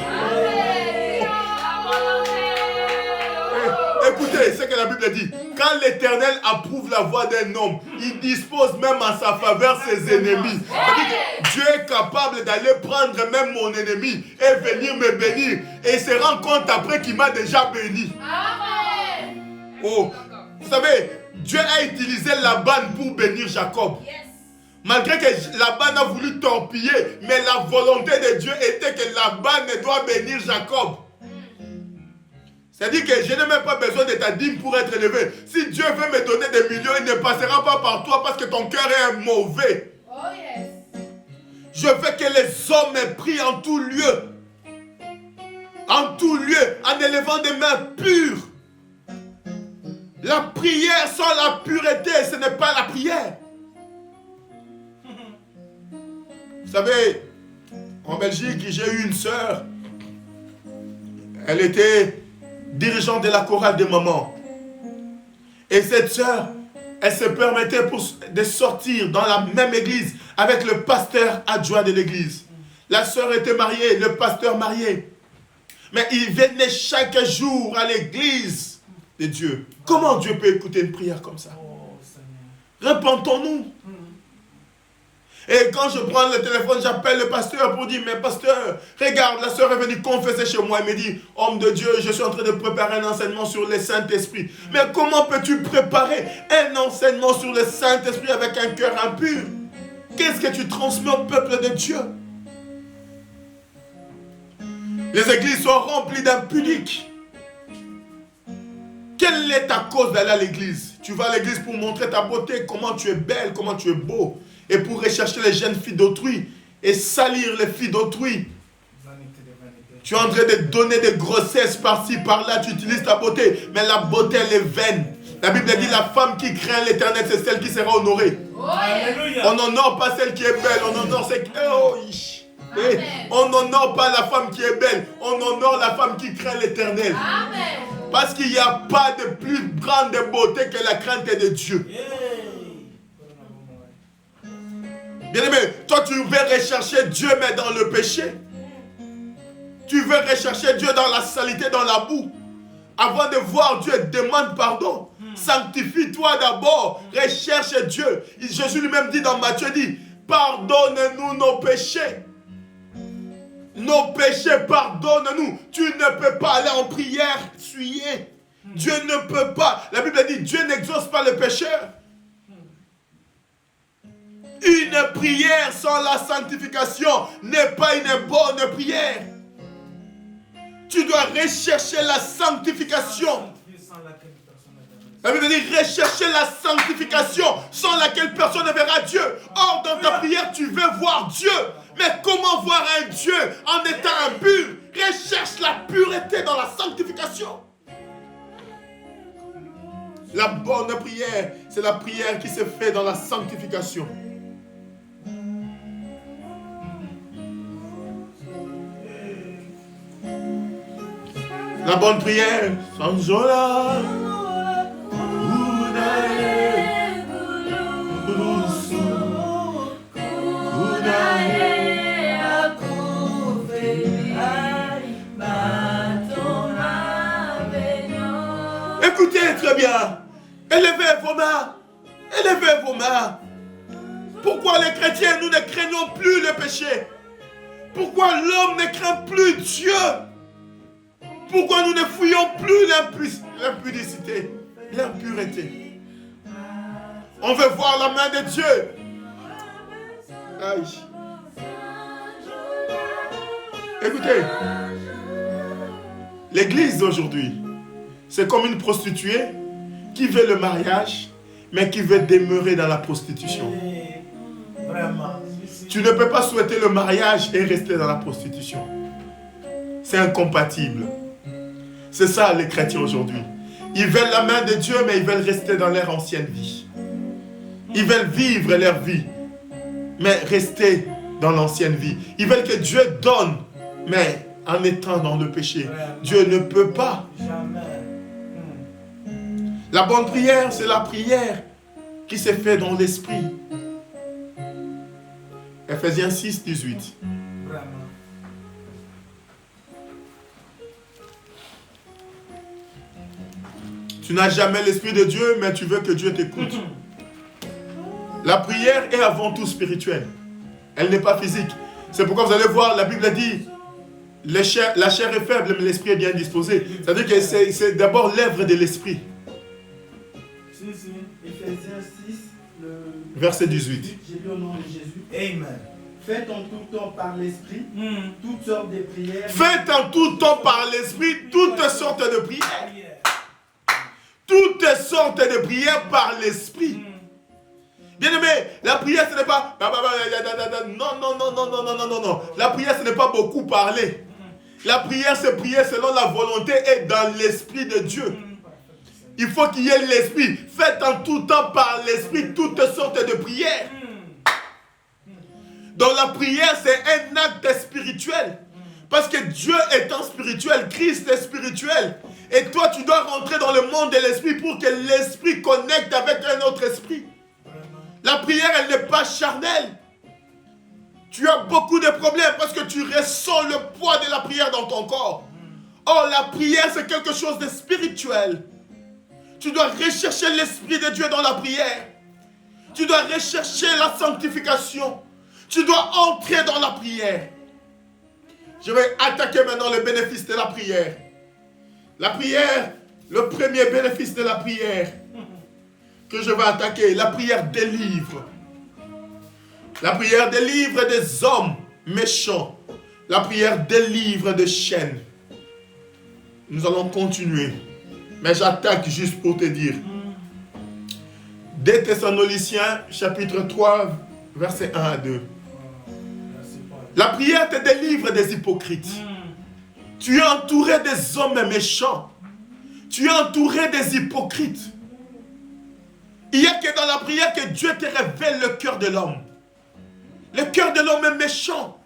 Écoutez ce que la Bible dit. Quand l'Éternel approuve la voie d'un homme, il dispose même en sa faveur ses ennemis. C'est-à-dire que Dieu est capable d'aller prendre même mon ennemi et venir me bénir. Et il se rend compte après qu'il m'a déjà béni. Oh, vous savez, Dieu a utilisé Laban pour bénir Jacob. Malgré que Laban a voulu torpiller, mais la volonté de Dieu était que Laban doit bénir Jacob. C'est-à-dire que je n'ai même pas besoin de ta dîme pour être élevé. Si Dieu veut me donner des millions, il ne passera pas par toi parce que ton cœur est mauvais. Oh yes. Je veux que les hommes me prient en tout lieu. En tout lieu, en élevant des mains pures. La prière sans la pureté, ce n'est pas la prière. Vous savez, en Belgique, j'ai eu une sœur. Elle était dirigeante de la chorale de maman. Et cette sœur, elle se permettait de sortir dans la même église avec le pasteur adjoint de l'église. La sœur était mariée, le pasteur marié. Mais il venait chaque jour à l'église de Dieu. Comment Dieu peut écouter une prière comme ça? Repentons-nous. Et quand je prends le téléphone, j'appelle le pasteur pour dire, mais pasteur, regarde, la soeur est venue confesser chez moi. Elle me dit, homme de Dieu, je suis en train de préparer un enseignement sur le Saint-Esprit. Mais comment peux-tu préparer un enseignement sur le Saint-Esprit avec un cœur impur? Qu'est-ce que tu transmets au peuple de Dieu? Les églises sont remplies d'impudiques. Quelle est ta cause d'aller à l'église? Tu vas à l'église pour montrer ta beauté, comment tu es belle, comment tu es beau. Et pour rechercher les jeunes filles d'autrui et salir les filles d'autrui. Tu es en train de donner des grossesses par-ci, par-là. Tu utilises ta beauté, mais la beauté, elle est vaine. La Bible dit, la femme qui craint l'Éternel, c'est celle qui sera honorée. On n'honore pas celle qui est belle, on honore celle qui... On n'honore pas la femme qui est belle, on honore la femme qui craint l'Éternel. Parce qu'il n'y a pas de plus grande beauté que la crainte de Dieu. Bien-aimé, toi tu veux rechercher Dieu mais dans le péché. Tu veux rechercher Dieu dans la saleté, dans la boue. Avant de voir Dieu, demande pardon. Sanctifie-toi d'abord. Recherche Dieu. Jésus lui-même dit dans Matthieu, dit, pardonne-nous nos péchés. Nos péchés, pardonne-nous. Tu ne peux pas aller en prière suyer. Dieu ne peut pas. La Bible dit, Dieu n'exauce pas le pécheur. Une prière sans la sanctification n'est pas une bonne prière. Tu dois rechercher la sanctification. La Bible dit rechercher la sanctification sans laquelle personne ne verra Dieu. Or, dans ta prière, tu veux voir Dieu. Mais comment voir un Dieu en étant impur? Recherche la pureté dans la sanctification. La bonne prière, c'est la prière qui se fait dans la sanctification. La bonne prière, sans joie. Écoutez très bien. Élevez vos mains. Élevez vos mains. Pourquoi les chrétiens, nous ne craignons plus le péché? Pourquoi l'homme ne craint plus Dieu? Pourquoi nous ne fuyons plus l'impudicité, l'impureté? On veut voir la main de Dieu. Aïe. Écoutez, l'église d'aujourd'hui, c'est comme une prostituée qui veut le mariage, mais qui veut demeurer dans la prostitution. Vraiment. Tu ne peux pas souhaiter le mariage et rester dans la prostitution. C'est incompatible. C'est ça les chrétiens aujourd'hui. Ils veulent la main de Dieu, mais ils veulent rester dans leur ancienne vie. Ils veulent vivre leur vie, mais rester dans l'ancienne vie. Ils veulent que Dieu donne, mais en étant dans le péché. Dieu ne peut pas. La bonne prière, c'est la prière qui s'est faite dans l'esprit. Ephésiens 6, 18. Tu n'as jamais l'esprit de Dieu, mais tu veux que Dieu t'écoute. La prière est avant tout spirituelle. Elle n'est pas physique. C'est pourquoi vous allez voir, la Bible dit, la chair est faible, mais l'esprit est bien disposé. C'est-à-dire que c'est d'abord l'œuvre de l'esprit. Ephésiens 6, verset 18. J'ai lu au nom de Jésus. Amen. Faites en tout temps par l'esprit toutes sortes de prières. Faites en tout temps par l'esprit toutes sortes de prières. Toutes sortes de prières par l'esprit. Bien-aimé, la prière ce n'est pas... Non. La prière ce n'est pas beaucoup parler. La prière c'est prier selon la volonté et dans l'esprit de Dieu. Il faut qu'il y ait l'esprit. Faites en tout temps par l'esprit toutes sortes de prières. Donc la prière c'est un acte spirituel. Parce que Dieu étant spirituel, Christ est spirituel. Et toi tu dois rentrer dans le monde de l'esprit pour que l'esprit connecte avec un autre esprit. La prière elle n'est pas charnelle. Tu as beaucoup de problèmes parce que tu ressens le poids de la prière dans ton corps. Or la prière c'est quelque chose de spirituel. Tu dois rechercher l'esprit de Dieu dans la prière. Tu dois rechercher la sanctification. Tu dois entrer dans la prière. Je vais attaquer maintenant le bénéfice de la prière. La prière, le premier bénéfice de la prière que je vais attaquer, la prière délivre. La prière délivre des hommes méchants. La prière délivre des chaînes. Nous allons continuer. Mais j'attaque juste pour te dire. 2 Thessaloniciens, chapitre 3, versets 1 à 2. La prière te délivre des hypocrites. Tu es entouré des hommes méchants. Tu es entouré des hypocrites. Il n'y a que dans la prière que Dieu te révèle le cœur de l'homme. Le cœur de l'homme est méchant.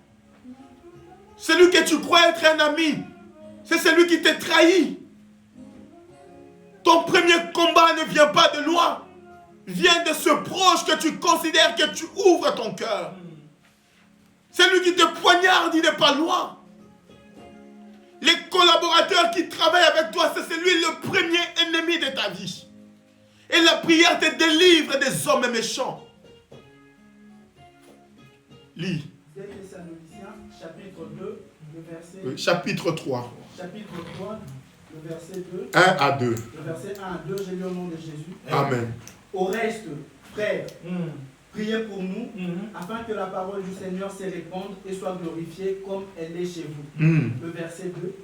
Celui que tu crois être un ami, c'est celui qui te trahit. Ton premier combat ne vient pas de loin. Vient de ce proche que tu considères que tu ouvres ton cœur. Celui qui te poignarde, il n'est pas loin. Les collaborateurs qui travaillent avec toi, c'est celui le premier ennemi de ta vie. Et la prière te délivre des hommes méchants. Lis. 2 Thessaloniciens, chapitre 2, le verset... Chapitre 3. Chapitre 3, le verset 2. 1 à 2. Le verset 1 à 2, j'ai lu au nom de Jésus. Amen. Au reste, frères, priez pour nous, afin que la parole du Seigneur se répande et soit glorifiée comme elle est chez vous. Le verset 2.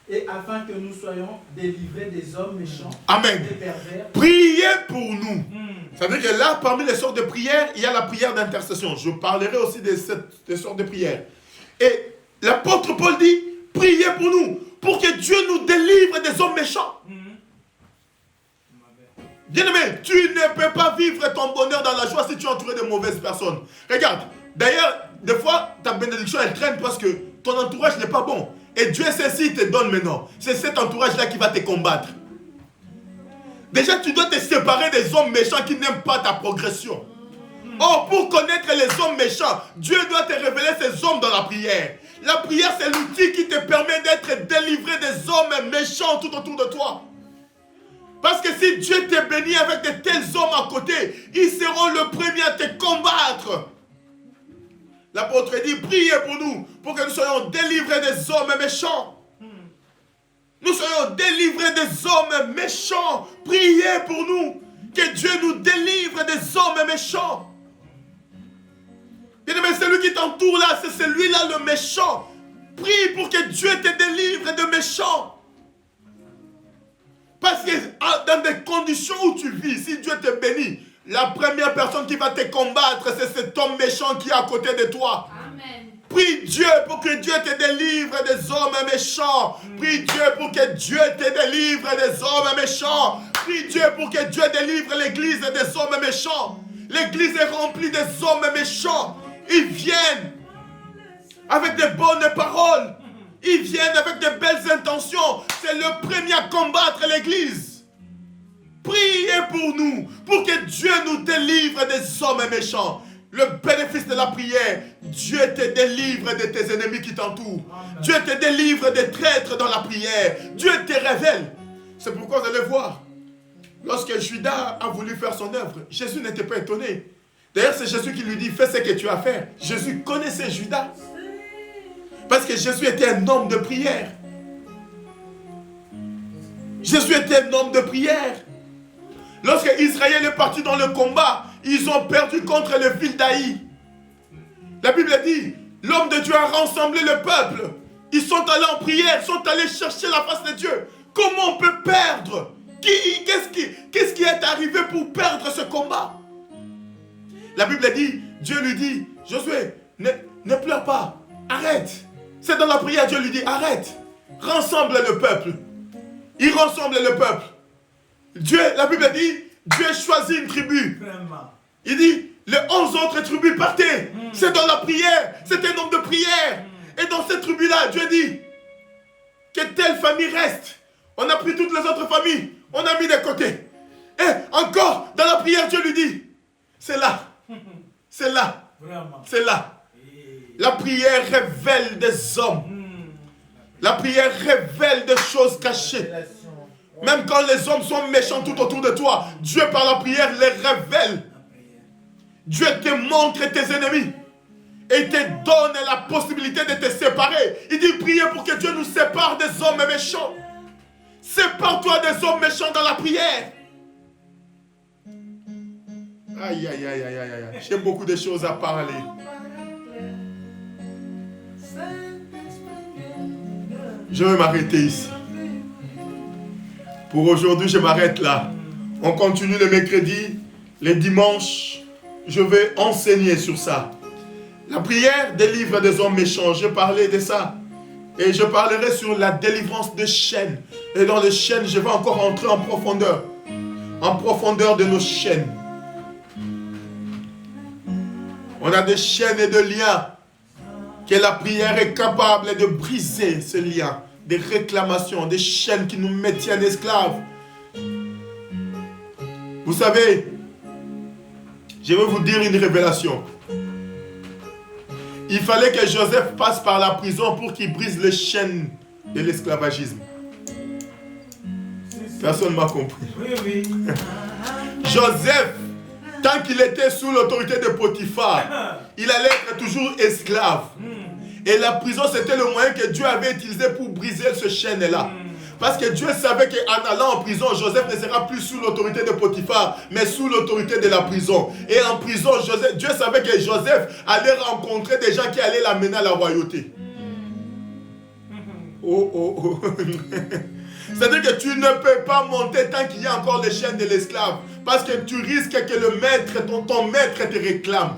Et afin que nous soyons délivrés des hommes méchants, Amen. des pervers. Priez pour nous. Ça veut dire que là, parmi les sortes de prières, il y a la prière d'intercession. Je parlerai aussi des sortes de prières. Et l'apôtre Paul dit, priez pour nous, pour que Dieu nous délivre des hommes méchants. Bien-aimé, tu ne peux pas vivre ton bonheur dans la joie si tu es entouré de mauvaises personnes. Regarde, d'ailleurs, des fois, ta bénédiction, elle traîne parce que ton entourage n'est pas bon. Et Dieu sait s'il te donne maintenant. C'est cet entourage-là qui va te combattre. Déjà, tu dois te séparer des hommes méchants qui n'aiment pas ta progression. Or, pour connaître les hommes méchants, Dieu doit te révéler ces hommes dans la prière. La prière, c'est l'outil qui te permet d'être délivré des hommes méchants tout autour de toi. Parce que si Dieu te bénit avec de tels hommes à côté, ils seront le premier à te combattre. L'apôtre dit, priez pour nous, pour que nous soyons délivrés des hommes méchants. Nous soyons délivrés des hommes méchants. Priez pour nous, que Dieu nous délivre des hommes méchants. Bien-aimé, celui qui t'entoure là, c'est celui-là le méchant. Prie pour que Dieu te délivre de méchants. Parce que dans des conditions où tu vis, si Dieu te bénit, la première personne qui va te combattre, c'est cet homme méchant qui est à côté de toi. Amen. Prie Dieu pour que Dieu te délivre des hommes méchants. Prie Dieu pour que Dieu te délivre des hommes méchants. Prie Dieu pour que Dieu délivre l'église des hommes méchants. L'église est remplie des hommes méchants. Ils viennent avec de bonnes paroles. Ils viennent avec de belles intentions. C'est le premier à combattre l'église. Priez pour nous, pour que Dieu nous délivre des hommes méchants. Le bénéfice de la prière, Dieu te délivre de tes ennemis qui t'entourent. Dieu te délivre des traîtres dans la prière. Dieu te révèle. C'est pourquoi vous allez voir, lorsque Judas a voulu faire son œuvre, Jésus n'était pas étonné. D'ailleurs, c'est Jésus qui lui dit, fais ce que tu as à faire. Jésus connaissait Judas. Parce que Jésus était un homme de prière. Jésus était un homme de prière. Lorsque Israël est parti dans le combat, ils ont perdu contre le fils d'Aï. La Bible dit, l'homme de Dieu a rassemblé le peuple. Ils sont allés en prière, ils sont allés chercher la face de Dieu. Comment on peut perdre? Qu'est-ce qui est arrivé pour perdre ce combat? La Bible dit, Dieu lui dit, Josué, ne pleure pas, arrête. C'est dans la prière, Dieu lui dit, arrête, rassemble le peuple. Il rassemble le peuple. Dieu, la Bible dit, Dieu choisit une tribu. Il dit, les 11 autres tribus partaient. C'est dans la prière, c'est un homme de prière. Et dans cette tribu-là, Dieu dit, que telle famille reste. On a pris toutes les autres familles, on a mis de côté. Et encore, dans la prière, Dieu lui dit, c'est là, c'est là, c'est là. La prière révèle des hommes. La prière révèle des choses cachées. Même quand les hommes sont méchants tout autour de toi, Dieu par la prière les révèle. Dieu te montre tes ennemis. et te donne la possibilité de te séparer. Il dit priez pour que Dieu nous sépare des hommes méchants. Sépare-toi des hommes méchants dans la prière. Aïe, aïe, aïe, aïe, aïe, aïe. J'ai beaucoup de choses à parler. Je vais m'arrêter ici. Pour aujourd'hui, je m'arrête là. On continue le mercredi, les dimanches. Je vais enseigner sur ça. La prière délivre des hommes méchants. Je parlais de ça. Et je parlerai sur la délivrance des chaînes. Et dans les chaînes, je vais encore entrer en profondeur. En profondeur de nos chaînes. On a des chaînes et des liens que la prière est capable de briser, ces liens. Des réclamations, des chaînes qui nous maintiennent esclaves. Vous savez, je vais vous dire une révélation. Il fallait que Joseph passe par la prison pour qu'il brise les chaînes de l'esclavagisme. Personne ne m'a compris. Oui. Joseph, tant qu'il était sous l'autorité de Potiphar, il allait être toujours esclave. Et la prison, c'était le moyen que Dieu avait utilisé pour briser ce chaîne-là. Parce que Dieu savait qu'en allant en prison, Joseph ne sera plus sous l'autorité de Potiphar, mais sous l'autorité de la prison. Et en prison, Dieu savait que Joseph allait rencontrer des gens qui allaient l'amener à la royauté. Oh. C'est-à-dire que tu ne peux pas monter tant qu'il y a encore les chaînes de l'esclave. Parce que tu risques que le maître, ton maître te réclame.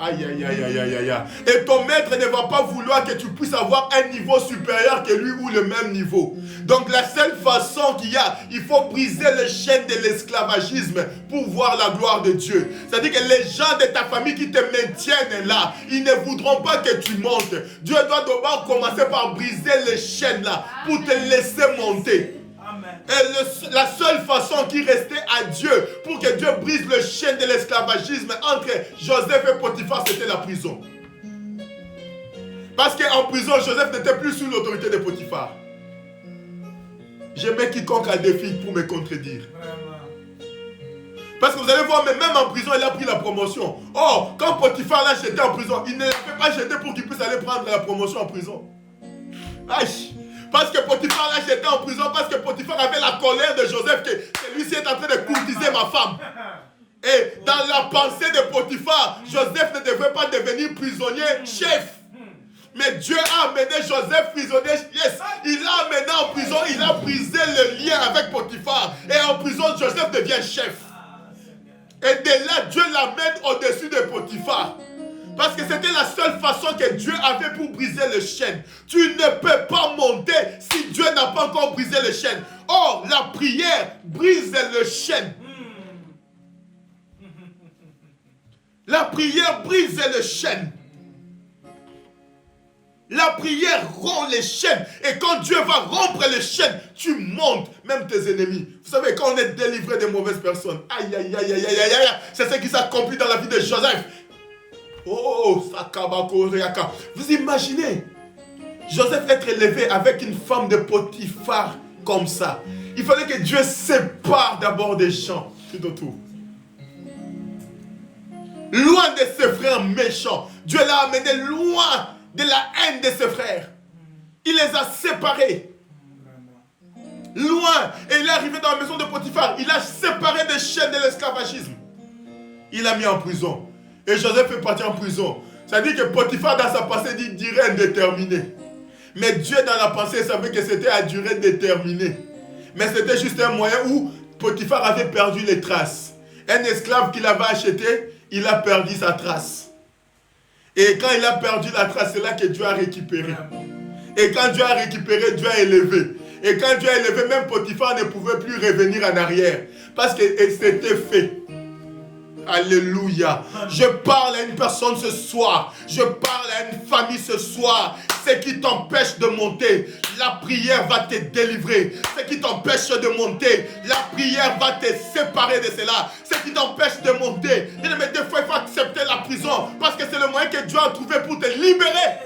Aïe. Et ton maître ne va pas vouloir que tu puisses avoir un niveau supérieur que lui ou le même niveau. Donc la seule façon qu'il y a, il faut briser les chaînes de l'esclavagisme pour voir la gloire de Dieu. C'est-à-dire que les gens de ta famille qui te maintiennent là, ils ne voudront pas que tu montes. Dieu doit d'abord commencer par briser les chaînes là pour te laisser monter. Et la seule façon qui restait à Dieu pour que Dieu brise le chaîne de l'esclavagisme entre Joseph et Potiphar, c'était la prison. Parce qu'en prison, Joseph n'était plus sous l'autorité de Potiphar. Je mets quiconque à défi pour me contredire. Parce que vous allez voir, mais même en prison, il a pris la promotion. Or, quand Potiphar l'a jeté en prison, il ne l'avait pas jeté pour qu'il puisse aller prendre la promotion en prison. Aïe! Parce que Potiphar l'a jeté en prison, parce que Potiphar avait la colère de Joseph, que celui-ci est en train de courtiser ma femme. Et dans la pensée de Potiphar, Joseph ne devait pas devenir prisonnier chef. Mais Dieu a amené Joseph prisonnier, yes. Il l'a amené en prison, il a brisé le lien avec Potiphar. Et en prison, Joseph devient chef. Et de là, Dieu l'amène au-dessus de Potiphar. Parce que c'était la seule façon que Dieu avait pour briser les chaînes. Tu ne peux pas monter si Dieu n'a pas encore brisé les chaînes. Or, la prière brise les chaînes. La prière brise les chaînes. La prière rompt les chaînes. Et quand Dieu va rompre les chaînes, tu montes, même tes ennemis. Vous savez, quand on est délivré des mauvaises personnes, aïe, c'est ce qui s'accomplit dans la vie de Joseph. Oh, Sakabako Reaka. Vous imaginez Joseph être élevé avec une femme de Potiphar comme ça. Il fallait que Dieu sépare d'abord des gens tout autour. Loin de ses frères méchants. Dieu l'a amené loin de la haine de ses frères. Il les a séparés. Loin. Et il est arrivé dans la maison de Potiphar. Il a séparé des chaînes de l'esclavagisme. Il l'a mis en prison. Et Joseph est parti en prison. Ça dit que Potiphar dans sa pensée dit durée indéterminée. Mais Dieu dans la pensée savait que c'était à durée déterminée. Mais c'était juste un moyen où Potiphar avait perdu les traces. Un esclave qu'il avait acheté, il a perdu sa trace. Et quand il a perdu la trace, c'est là que Dieu a récupéré. Et quand Dieu a récupéré, Dieu a élevé. Et quand Dieu a élevé, même Potiphar ne pouvait plus revenir en arrière. Parce que c'était fait. Alléluia. Je parle à une personne ce soir. Je parle à une famille ce soir. Ce qui t'empêche de monter, la prière va te délivrer. Ce qui t'empêche de monter, la prière va te séparer de cela. Ce qui t'empêche de monter, mais des fois il faut accepter la prison. Parce que c'est le moyen que Dieu a trouvé pour te libérer.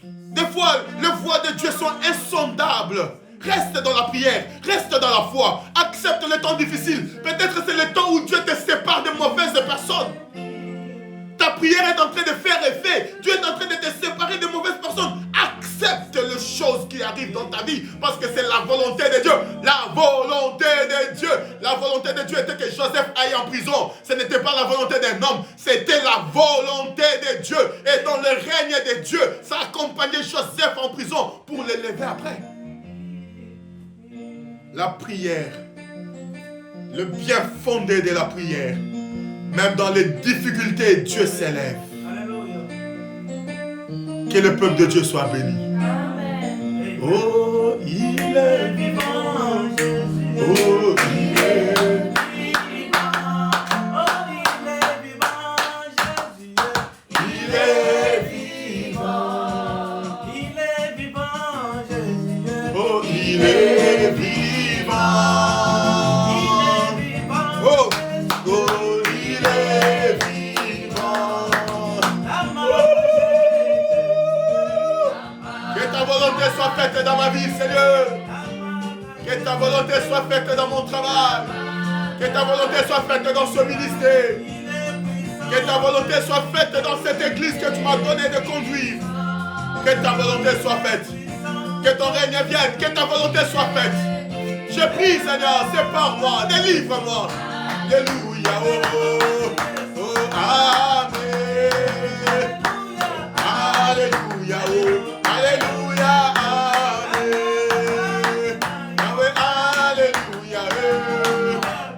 Des fois, les voies de Dieu sont insondables. Reste dans la prière, reste dans la foi. Accepte les temps difficiles. Peut-être c'est le temps où Dieu te sépare de mauvaises personnes. Ta prière est en train de faire effet. Dieu est en train de te séparer de mauvaises personnes. Accepte les choses qui arrivent dans ta vie parce que c'est la volonté de Dieu. La volonté de Dieu. La volonté de Dieu était que Joseph aille en prison. Ce n'était pas la volonté d'un homme. C'était la volonté de Dieu. Et dans le règne de Dieu, ça accompagnait Joseph en prison pour l'élever après. La prière. Le bien fondé de la prière. Même dans les difficultés, Dieu s'élève. Que le peuple de Dieu soit béni. Amen. Oh, il est vivant. Oh, il est vivant. Oh, il est vivant. Jésus. Il est vivant. Il est vivant. Jésus. Oh, il est vivant. Oh, oh, il est vivant. Que ta volonté soit faite dans ma vie, Seigneur. Que ta volonté soit faite dans mon travail. Que ta volonté soit faite dans ce ministère. Que ta volonté soit faite dans cette église que tu m'as donné de conduire. Que ta volonté soit faite. Que ton règne vienne. Que ta volonté soit faite. Je prie, Seigneur, sépare-moi, délivre-moi. Alléluia. Oh, oh, amen. Alléluia. Oh, alléluia. Amen. Yahweh, alléluia.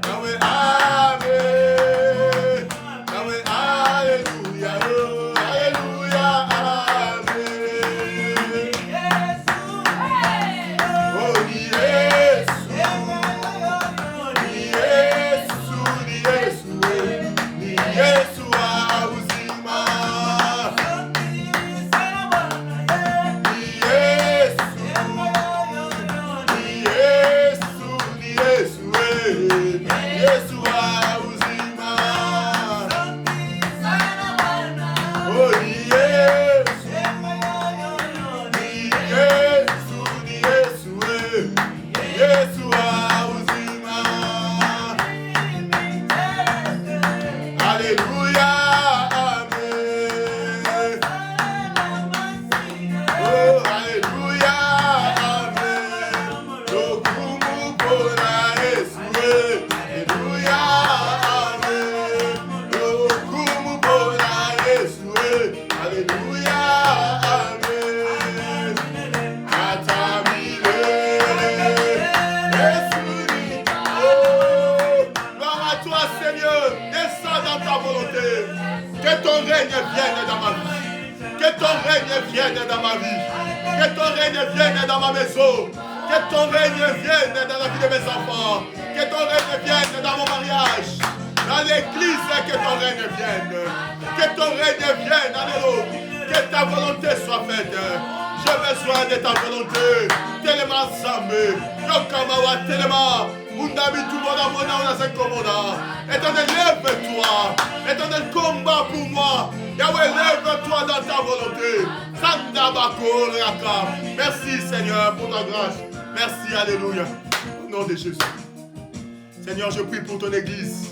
Yahweh, amen. Yahweh, alléluia. Alléluia. Amen. Oh, yes. Merci Seigneur pour ta grâce. Merci, alléluia. Au nom de Jésus. Seigneur, je prie pour ton église.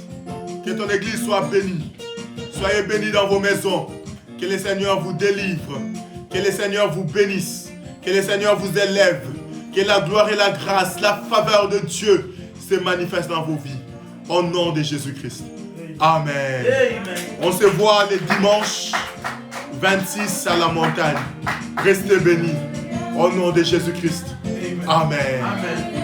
Que ton église soit bénie. Soyez bénis dans vos maisons. Que le Seigneur vous délivre. Que le Seigneur vous bénisse. Que le Seigneur vous élève. Que la gloire et la grâce, la faveur de Dieu se manifestent dans vos vies. Au nom de Jésus-Christ. Amen. On se voit les dimanches 26 à la montagne. Restez bénis. Au nom de Jésus-Christ. Amen. Amen.